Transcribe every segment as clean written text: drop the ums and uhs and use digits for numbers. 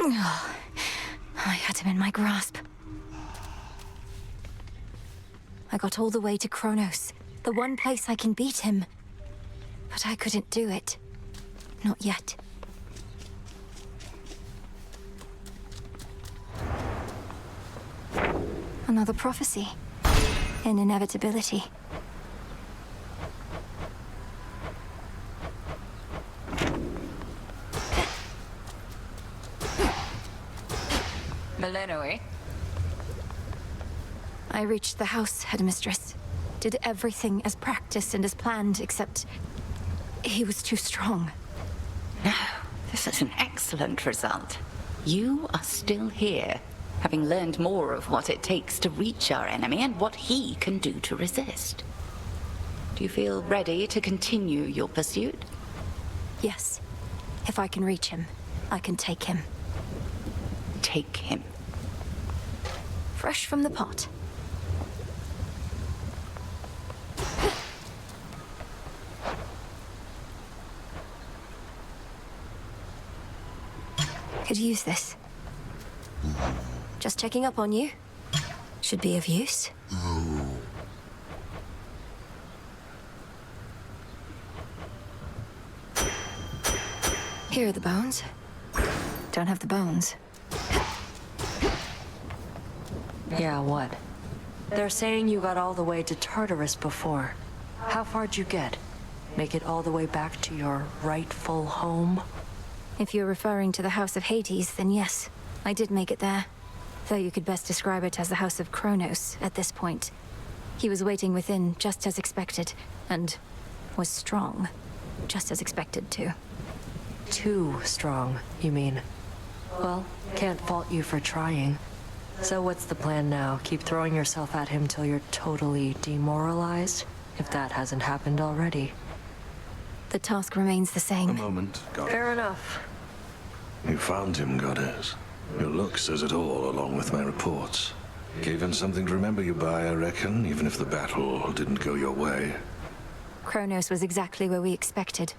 Oh, I had him in my grasp. I got all the way to Kronos, the one place I can beat him. But I couldn't do it. Not yet. Another prophecy. An inevitability. Millenoi? I reached the house, headmistress. Did everything as practiced and as planned, except he was too strong. No, this is an excellent result. You are still here, having learned more of what it takes to reach our enemy and what he can do to resist. Do you feel ready to continue your pursuit? Yes. If I can reach him, I can take him. Take him. Fresh from the pot. Could use this. Just checking up on you. Should be of use. Here are the bones. Don't have the bones. Yeah, what? They're saying you got all the way to Tartarus before. How far'd you get? Make it all the way back to your rightful home? If you're referring to the House of Hades, then yes, I did make it there. Though you could best describe it as the House of Kronos at this point. He was waiting within, just as expected, and was strong, just as expected too. Too strong, you mean? Well, can't fault you for trying. So what's the plan now? Keep throwing yourself at him till you're totally demoralized? If that hasn't happened already. The task remains the A same. moment, Goddess. Fair enough. You found him, Goddess. Your look says it all, along with my reports. Gave him something to remember you by, I reckon, even if the battle didn't go your way. Kronos was exactly where we expected,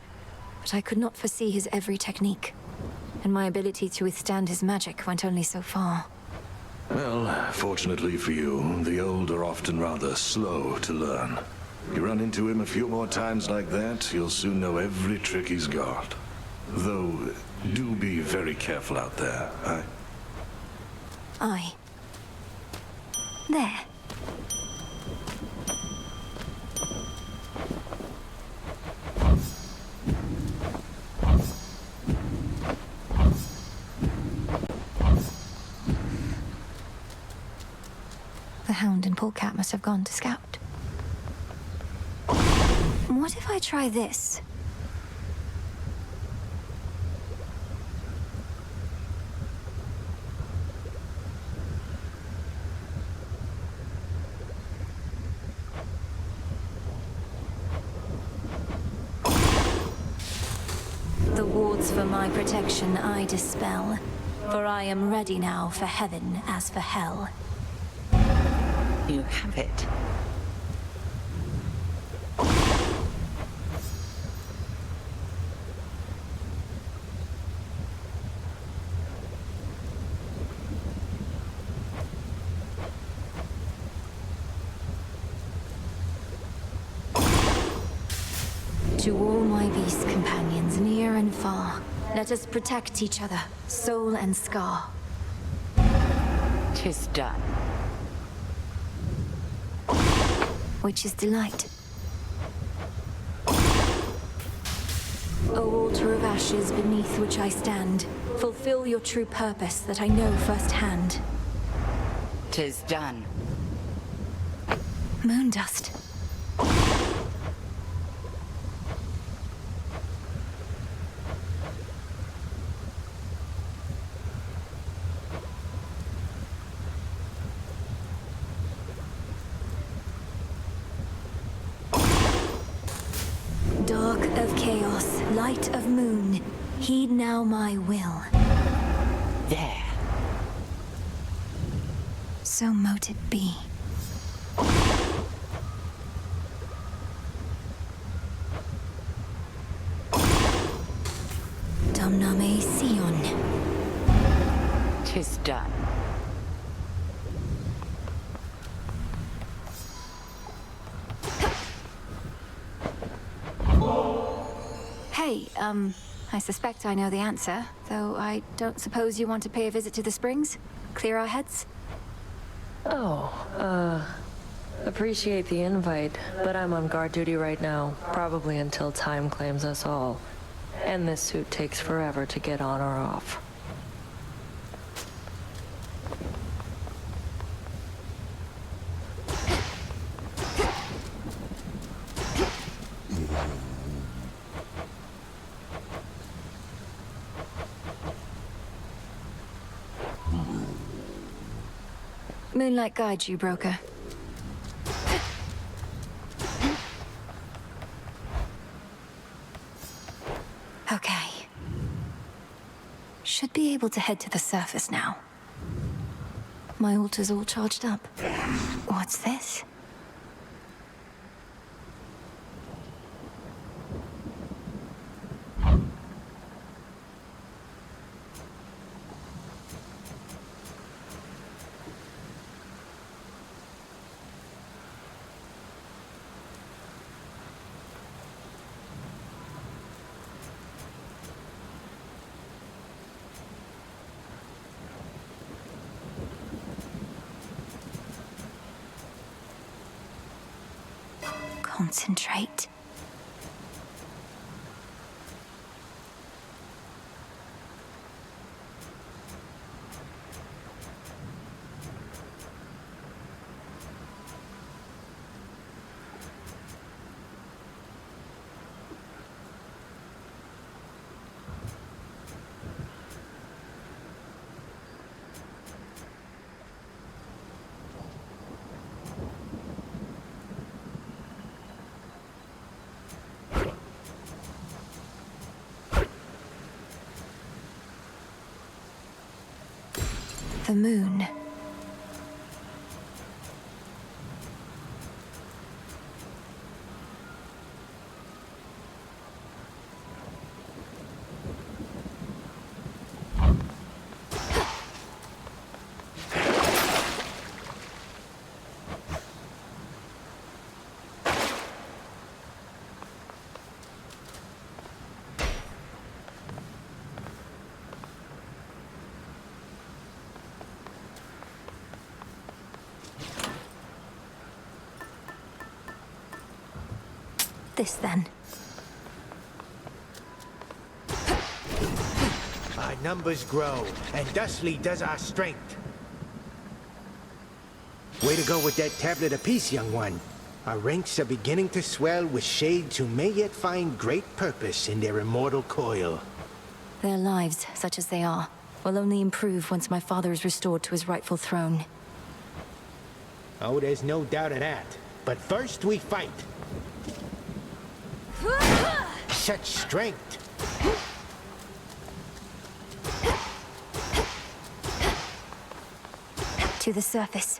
but I could not foresee his every technique. And my ability to withstand his magic went only so far. Well, fortunately for you, the old are often rather slow to learn. You run into him a few more times like that, you'll soon know every trick he's got. Though, do be very careful out there, Aye. There. The Hound and Polecat must have gone to scout. What if I try this? The wards for my protection I dispel, for I am ready now for heaven as for hell. You have it. To all my beast companions, near and far, let us protect each other, soul and scar. 'Tis done. Which is delight. O altar of ashes beneath which I stand, fulfill your true purpose that I know firsthand. 'Tis done. Moondust. Dark of chaos, light of moon, heed now my will. There. So mote it be. Domname Sion. 'Tis done. Hey, I suspect I know the answer, though I don't suppose you want to pay a visit to the springs? Clear our heads? Appreciate the invite, but I'm on guard duty right now, probably until time claims us all. And this suit takes forever to get on or off. Moonlight guides you, broker. Okay. Should be able to head to the surface now. My altar's all charged up. What's this? Concentrate. The moon. This then. Our numbers grow, and thusly does our strength. Way to go with that tablet apiece, young one. Our ranks are beginning to swell with shades who may yet find great purpose in their immortal coil. Their lives, such as they are, will only improve once my father is restored to his rightful throne. Oh, there's no doubt of that. But first we fight. Such strength. To the surface.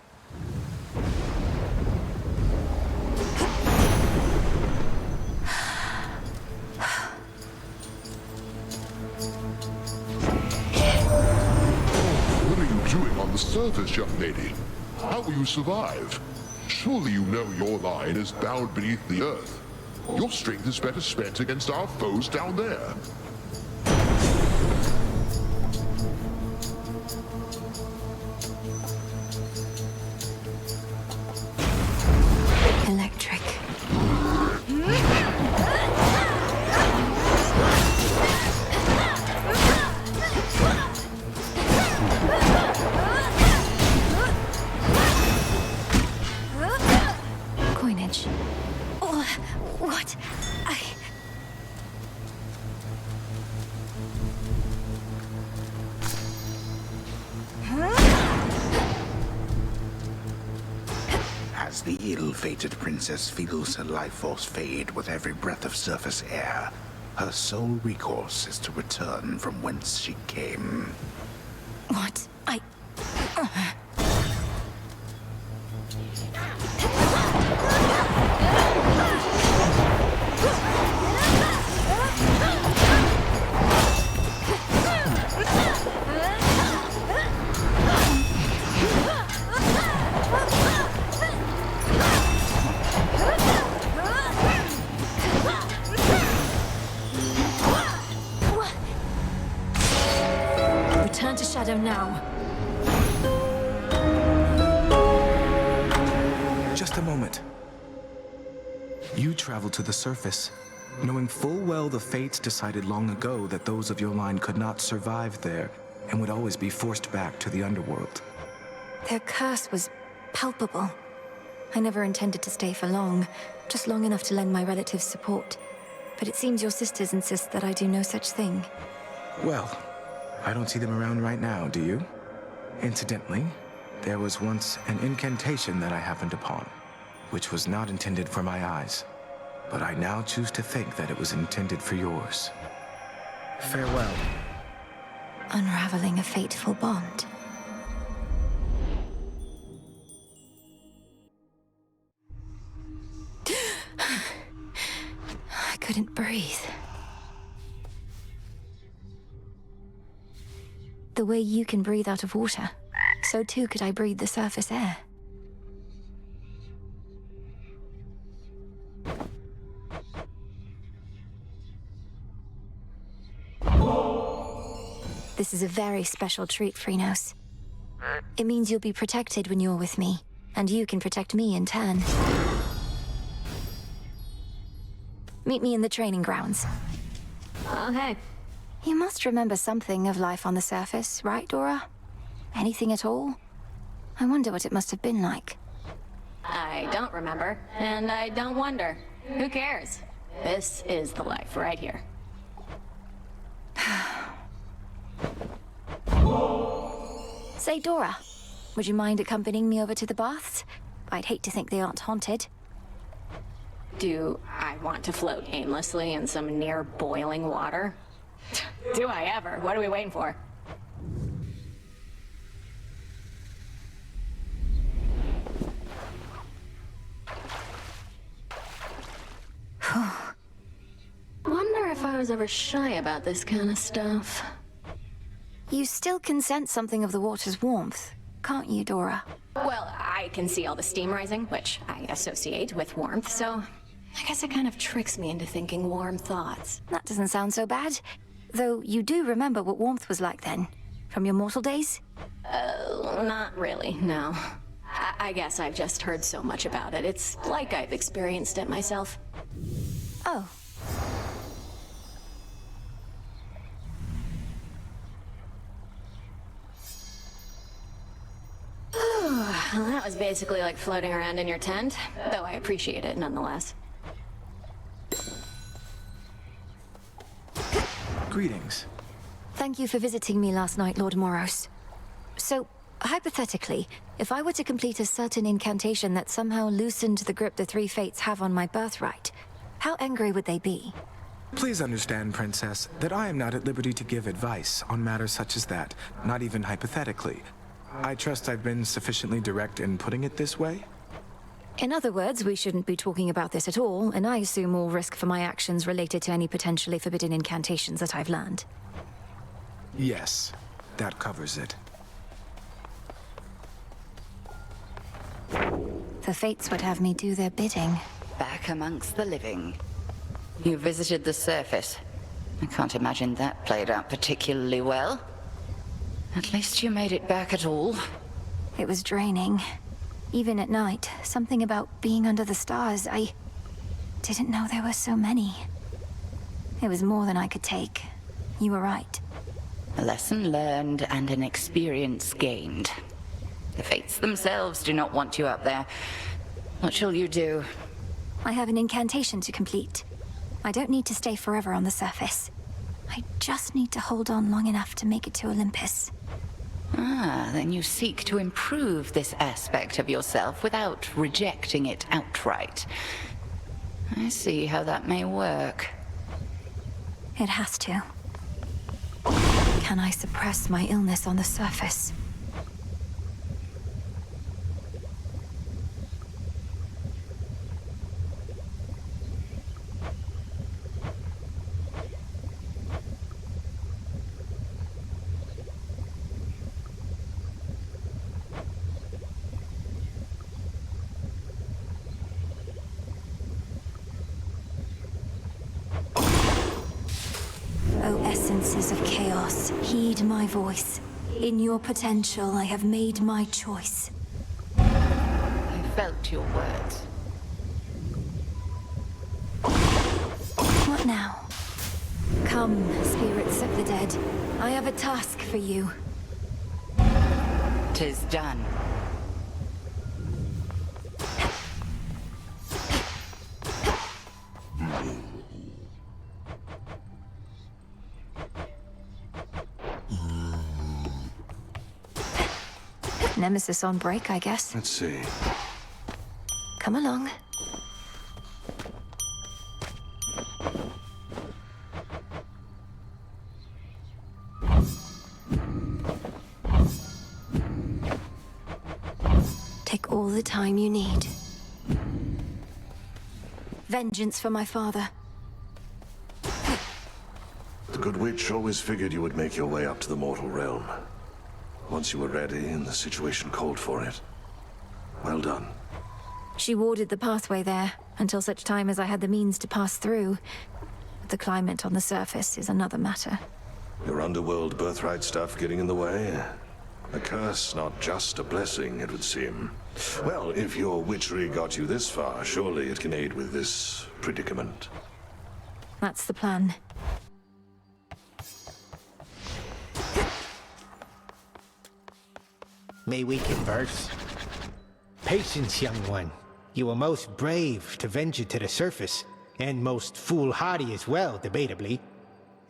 What are you doing on the surface, young lady? How will you survive? Surely you know your line is bound beneath the earth. Your strength is better spent against our foes down there. Electric. Coinage. Oh, what? As the ill-fated princess feels her life force fade with every breath of surface air, her sole recourse is to return from whence she came. What? Return to Shadow now. Just a moment. You traveled to the surface, knowing full well the fates decided long ago that those of your line could not survive there and would always be forced back to the underworld. Their curse was palpable. I never intended to stay for long, just long enough to lend my relatives support. But it seems your sisters insist that I do no such thing. Well, I don't see them around right now, do you? Incidentally, there was once an incantation that I happened upon, which was not intended for my eyes. But I now choose to think that it was intended for yours. Farewell. Unraveling a fateful bond. I couldn't breathe. The way you can breathe out of water, so too could I breathe the surface air. This is a very special treat, Phrynos. It means you'll be protected when you're with me, and you can protect me in turn. Meet me in the training grounds. Oh, hey. You must remember something of life on the surface, right, Dora? Anything at all? I wonder what it must have been like. I don't remember, and I don't wonder. Who cares? This is the life right here. Say, Dora, would you mind accompanying me over to the baths? I'd hate to think they aren't haunted. Do I want to float aimlessly in some near boiling water? Do I ever? What are we waiting for? Wonder if I was ever shy about this kind of stuff. You still can sense something of the water's warmth, can't you, Dora? Well, I can see all the steam rising, which I associate with warmth, so I guess it kind of tricks me into thinking warm thoughts. That doesn't sound so bad. Though you do remember what warmth was like then, from your mortal days? Not really, no. I guess I've just heard so much about it. It's like I've experienced it myself. Oh. Well, that was basically like floating around in your tent, though I appreciate it nonetheless. Greetings. Thank you for visiting me last night, Lord Moros. So, hypothetically, if I were to complete a certain incantation that somehow loosened the grip the three fates have on my birthright, how angry would they be? Please understand, Princess, that I am not at liberty to give advice on matters such as that, not even hypothetically. I trust I've been sufficiently direct in putting it this way? In other words, we shouldn't be talking about this at all, and I assume all risk for my actions related to any potentially forbidden incantations that I've learned. Yes, that covers it. The fates would have me do their bidding. Back amongst the living. You visited the surface. I can't imagine that played out particularly well. At least you made it back at all. It was draining. Even at night, something about being under the stars, I didn't know there were so many. It was more than I could take. You were right. A lesson learned and an experience gained. The fates themselves do not want you up there. What shall you do? I have an incantation to complete. I don't need to stay forever on the surface. I just need to hold on long enough to make it to Olympus. Ah, then you seek to improve this aspect of yourself without rejecting it outright. I see how that may work. It has to. Can I suppress my illness on the surface? Oh, essences masters of chaos, heed my voice. In your potential, I have made my choice. I felt your words. What now? Come, spirits of the dead. I have a task for you. 'Tis done. Nemesis on break, I guess. Let's see. Come along. Take all the time you need. Vengeance for my father. The Good Witch always figured you would make your way up to the mortal realm. Once you were ready and the situation called for it. Well done. She warded the pathway there, until such time as I had the means to pass through. But the climate on the surface is another matter. Your underworld birthright stuff getting in the way? A curse, not just a blessing, it would seem. Well, if your witchery got you this far, surely it can aid with this predicament. That's the plan. May we converse? Patience, young one. You were most brave to venture to the surface, and most foolhardy as well, debatably.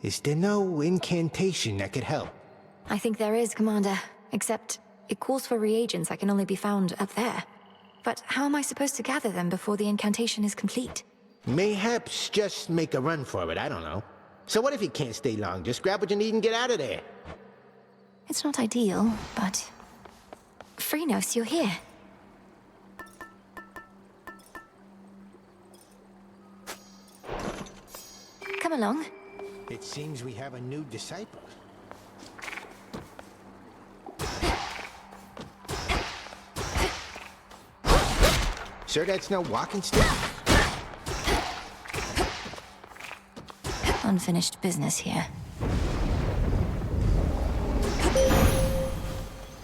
Is there no incantation that could help? I think there is, Commander. Except, it calls for reagents that can only be found up there. But how am I supposed to gather them before the incantation is complete? Mayhaps just make a run for it, I don't know. So what if you can't stay long? Just grab what you need and get out of there. It's not ideal, but... Freenos, you're here. Come along. It seems we have a new disciple. Sure that's no walking stick? Unfinished business here.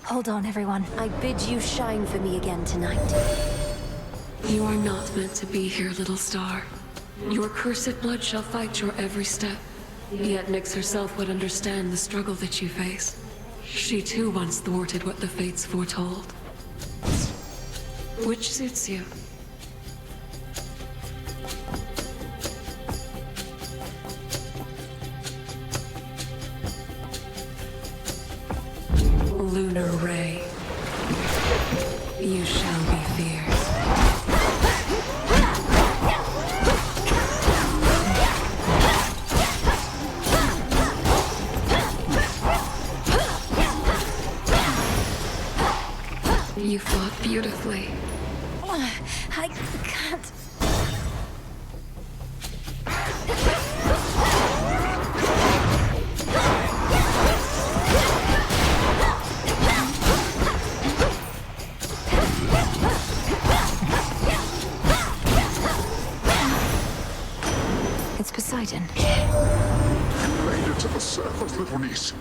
Hold on, everyone. I bid you shine for me again tonight. You are not meant to be here, little star. Your cursed blood shall fight your every step. Yet Nyx herself would understand the struggle that you face. She too once thwarted what the fates foretold. Which suits you? Lunar Ray, you shall be feared. You fought beautifully. I can't... It's Poseidon. Made it to the surface, little niece.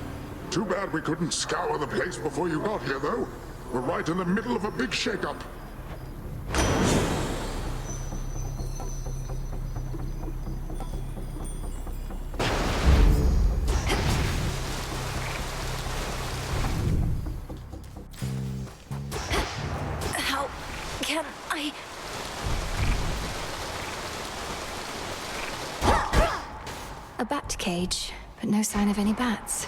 Too bad we couldn't scour the place before you got here, though. We're right in the middle of a big shakeup. How can I... A bat cage, but no sign of any bats.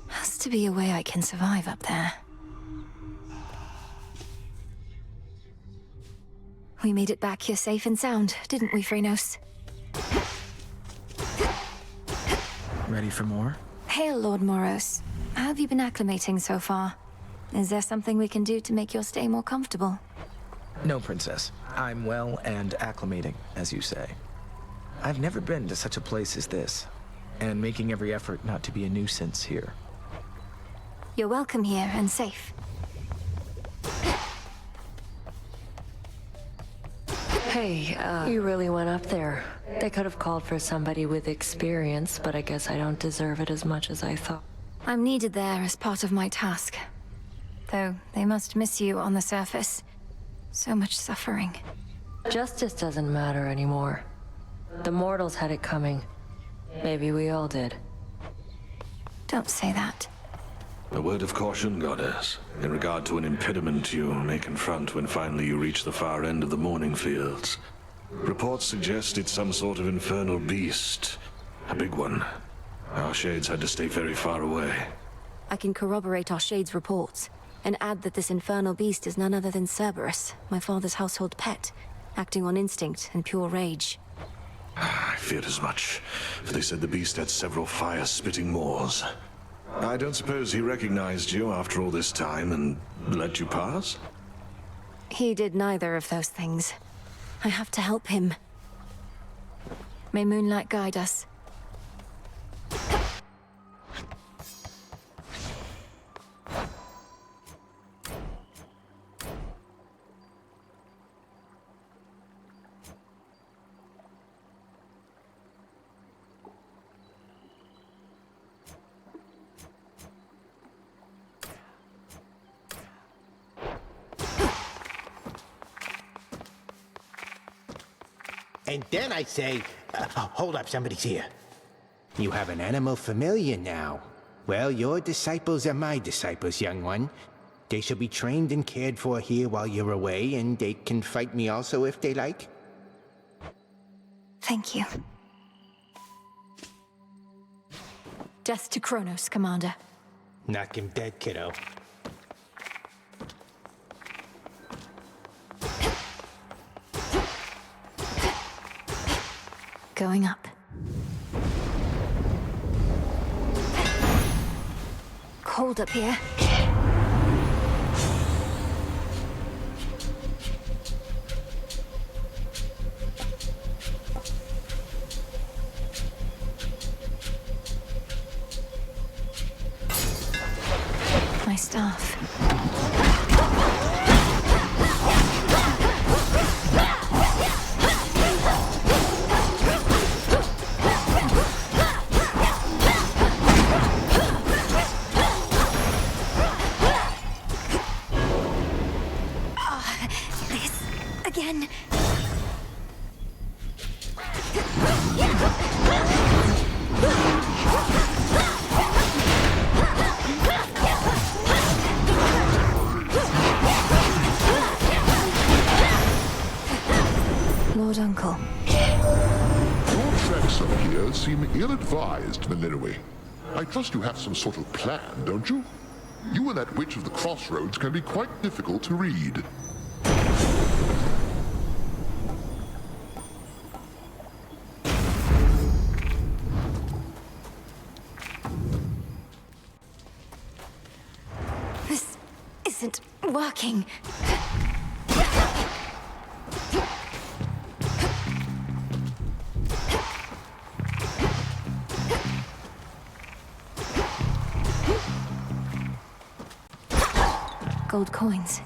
Has to be a way I can survive up there. We made it back here safe and sound, didn't we, Phrenos? Ready for more? Hail, Lord Moros. How have you been acclimating so far? Is there something we can do to make your stay more comfortable? No, Princess. I'm well and acclimating, as you say. I've never been to such a place as this, and making every effort not to be a nuisance here. You're welcome here and safe. Hey, you really went up there. They could have called for somebody with experience, but I guess I don't deserve it as much as I thought. I'm needed there as part of my task. Though they must miss you on the surface. So much suffering. Justice doesn't matter anymore. The mortals had it coming. Maybe we all did. Don't say that. A word of caution, Goddess, in regard to an impediment you may confront when finally you reach the far end of the Morning Fields. Reports suggest it's some sort of infernal beast. A big one. Our shades had to stay very far away. I can corroborate our Shade's reports, and add that this infernal beast is none other than Cerberus, my father's household pet, acting on instinct and pure rage. I feared as much, for they said the beast had several fire-spitting maws. I don't suppose he recognized you after all this time and let you pass? He did neither of those things. I have to help him. May moonlight guide us. And then I say, hold up, somebody's here. You have an animal familiar now. Well, your disciples are my disciples, young one. They shall be trained and cared for here while you're away, and they can fight me also if they like. Thank you. Death to Kronos, Commander. Knock him dead, kiddo. Going up. Cold up here. My staff. Again. Lord Uncle. Your treks up here seem ill-advised, Melinoe. I trust you have some sort of plan, don't you? You and that witch of the crossroads can be quite difficult to read. This isn't working. Gold coins.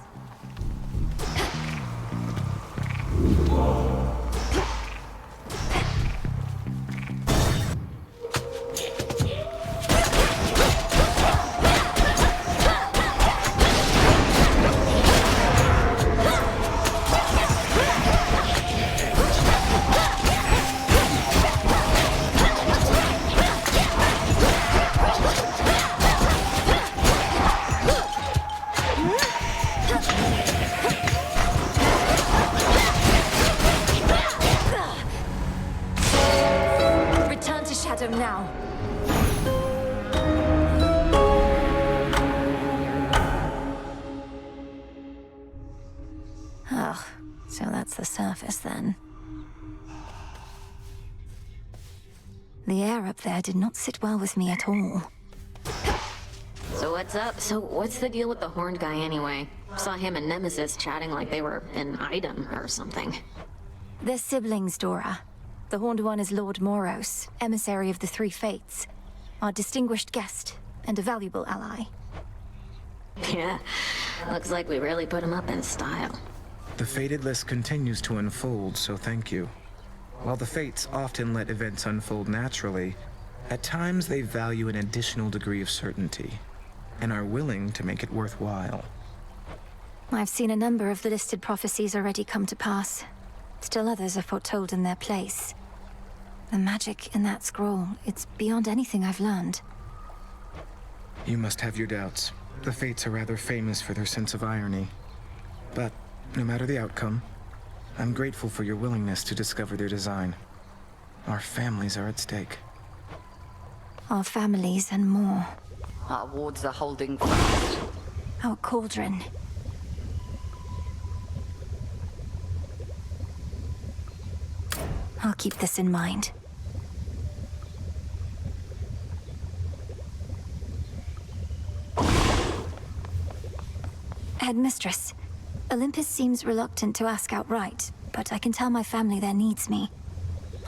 surface, then. The air up there did not sit well with me at all. So what's up? So what's the deal with the horned guy anyway? Saw him and Nemesis chatting like they were an item or something. They're siblings, Dora. The horned one is Lord Moros, emissary of the Three Fates. Our distinguished guest, and a valuable ally. Yeah, looks like we really put him up in style. The fated list continues to unfold, so thank you. While the fates often let events unfold naturally, at times they value an additional degree of certainty, and are willing to make it worthwhile. I've seen a number of the listed prophecies already come to pass. Still others are foretold in their place. The magic in that scroll, it's beyond anything I've learned. You must have your doubts. The fates are rather famous for their sense of irony. But no matter the outcome, I'm grateful for your willingness to discover their design. Our families are at stake. Our families and more. Our wards are holding fast. Our cauldron. I'll keep this in mind. Headmistress, Olympus seems reluctant to ask outright, but I can tell my family there needs me.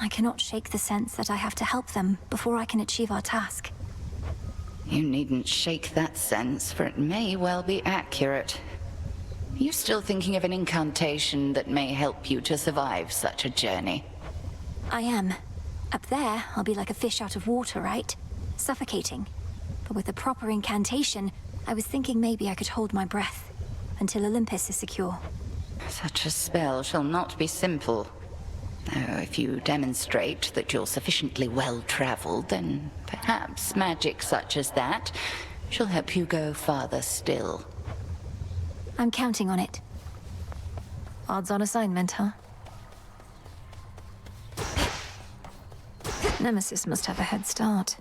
I cannot shake the sense that I have to help them before I can achieve our task. You needn't shake that sense, for it may well be accurate. Are you still thinking of an incantation that may help you to survive such a journey? I am. Up there, I'll be like a fish out of water, right? Suffocating. But with a proper incantation, I was thinking maybe I could hold my breath until Olympus is secure. Such a spell shall not be simple. Though if you demonstrate that you're sufficiently well-traveled, then perhaps magic such as that shall help you go farther still. I'm counting on it. Odds on assignment, huh? Nemesis must have a head start.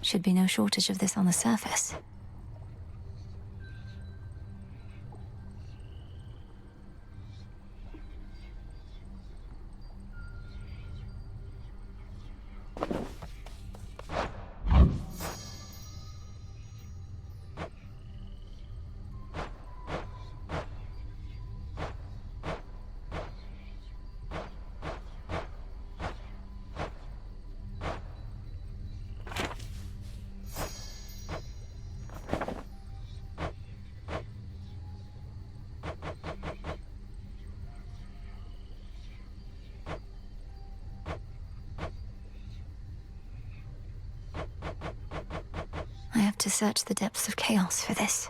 Should be no shortage of this on the surface. I have to search the depths of chaos for this.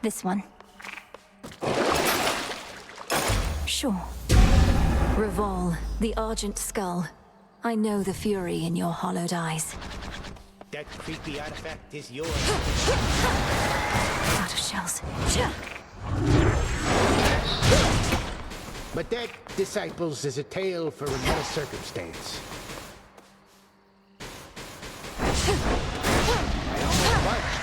This one. Sure. Revol, the Argent Skull. I know the fury in your hollowed eyes. That creepy artifact is yours. Out of shells. But that, disciples, is a tale for another circumstance. I almost barked.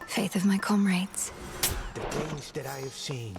Faith of my comrades. The things that I have seen